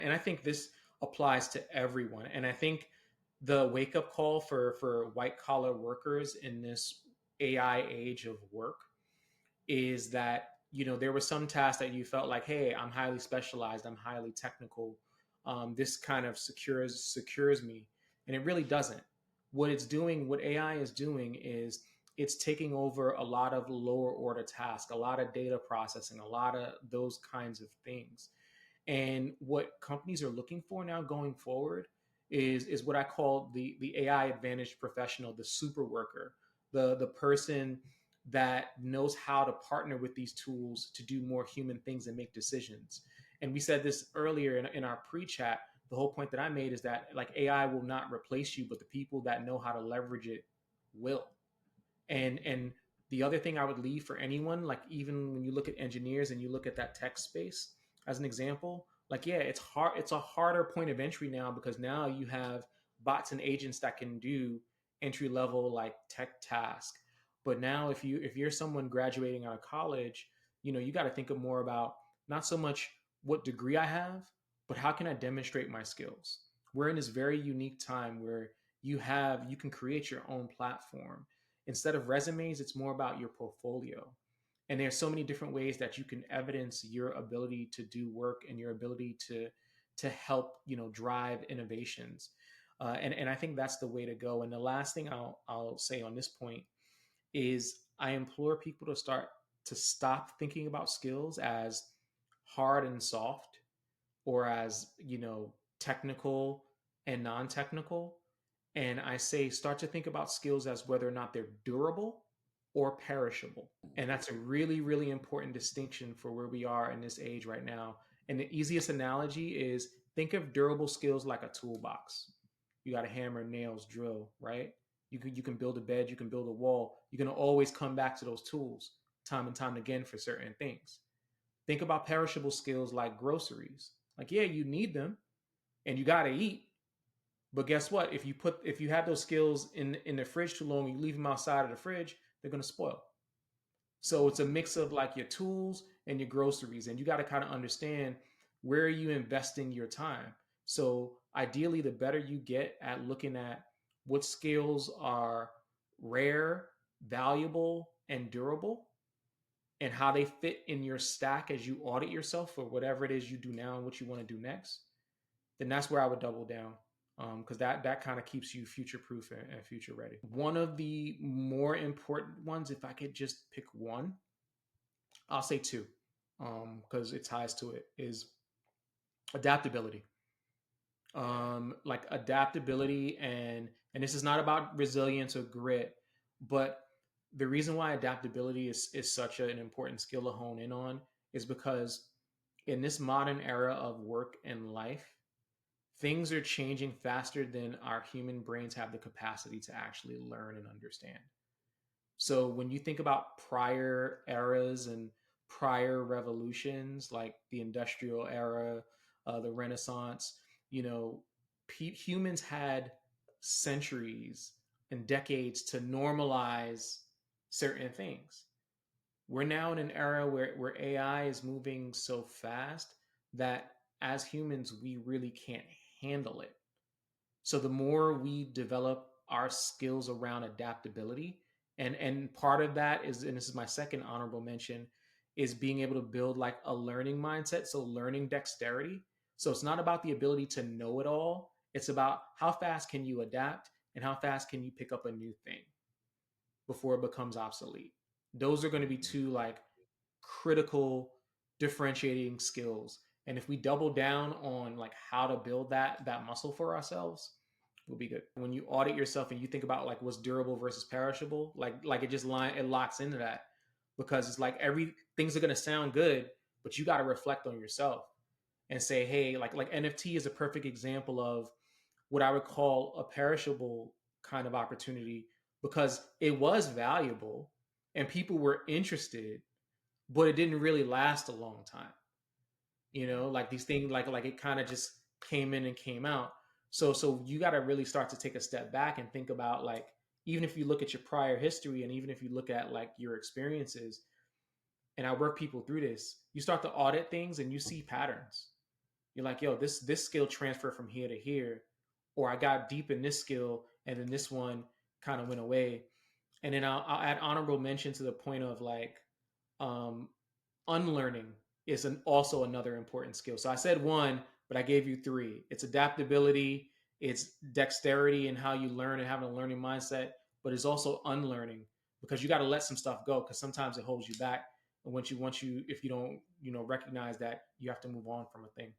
And I think this applies to everyone. And I think the wake up call for white collar workers in this AI age of work is that, there was some task that you felt like, hey, I'm highly specialized, I'm highly technical, this kind of secures me, and it really doesn't. What AI is doing is it's taking over a lot of lower order tasks, a lot of data processing, a lot of those kinds of things. And what companies are looking for now going forward is what I call the AI advantaged professional, the super worker, the person that knows how to partner with these tools to do more human things and make decisions. And we said this earlier in our pre-chat. The whole point that I made is that like AI will not replace you, but the people that know how to leverage it will. And the other thing I would leave for anyone, like even when you look at engineers and you look at that tech space as an example, like yeah, it's hard. It's a harder point of entry now because now you have bots and agents that can do entry level like tech task. But now if you're someone graduating out of college, you got to think of more about not so much what degree I have, but how can I demonstrate my skills. We're in this very unique time where you can create your own platform. Instead of resumes, it's more about your portfolio. And there's so many different ways that you can evidence your ability to do work and your ability to help drive innovations. And I think that's the way to go. And the last thing I'll say on this point is I implore people to stop thinking about skills as hard and soft, or as technical and non-technical. And I say start to think about skills as whether or not they're durable or perishable. And that's a really, really important distinction for where we are in this age right now. And the easiest analogy is think of durable skills like a toolbox. You got a hammer, nails, drill, right? You can build a bed, you can build a wall. You're gonna always come back to those tools time and time again for certain things. Think about perishable skills like groceries. Like, yeah, you need them and you gotta eat. But guess what? If you have those skills in the fridge too long, you leave them outside of the fridge, they're gonna spoil. So it's a mix of like your tools and your groceries, and you got to kind of understand where are you investing your time. So ideally, the better you get at looking at what skills are rare, valuable, and durable, and how they fit in your stack as you audit yourself for whatever it is you do now and what you want to do next, then that's where I would double down, because that kind of keeps you future proof and future ready. One of the more important ones, if I could just pick one, I'll say two, because it ties to it, is adaptability. Like adaptability, and this is not about resilience or grit, but the reason why adaptability is such an important skill to hone in on is because in this modern era of work and life, things are changing faster than our human brains have the capacity to actually learn and understand. So when you think about prior eras and prior revolutions like the industrial era, the Renaissance, you know, humans had centuries and decades to normalize certain things. We're now in an era where AI is moving so fast that as humans, we really can't handle it. So the more we develop our skills around adaptability, and part of that is, and this is my second honorable mention, is being able to build like a learning mindset. So learning dexterity. So it's not about the ability to know it all. It's about how fast can you adapt and how fast can you pick up a new thing before it becomes obsolete. Those are going to be two like critical differentiating skills. And if we double down on like how to build that muscle for ourselves, we'll be good. When you audit yourself and you think about like what's durable versus perishable, like it locks into that, because it's like every things are gonna sound good, but you got to reflect on yourself and say, hey, like NFT is a perfect example of what I would call a perishable kind of opportunity, because it was valuable and people were interested, but it didn't really last a long time. Like these things, like it kind of just came in and came out. So you got to really start to take a step back and think about like, even if you look at your prior history and even if you look at like your experiences, and I work people through this, you start to audit things and you see patterns. You're like, yo, this skill transfer from here to here, or I got deep in this skill and then this one kind of went away. And then I'll add honorable mention to the point of like um, unlearning is also another important skill. So I said one, but I gave you three. It's adaptability, it's dexterity and how you learn and having a learning mindset, but it's also unlearning because you got to let some stuff go because sometimes it holds you back. And once you if you don't recognize that, you have to move on from a thing.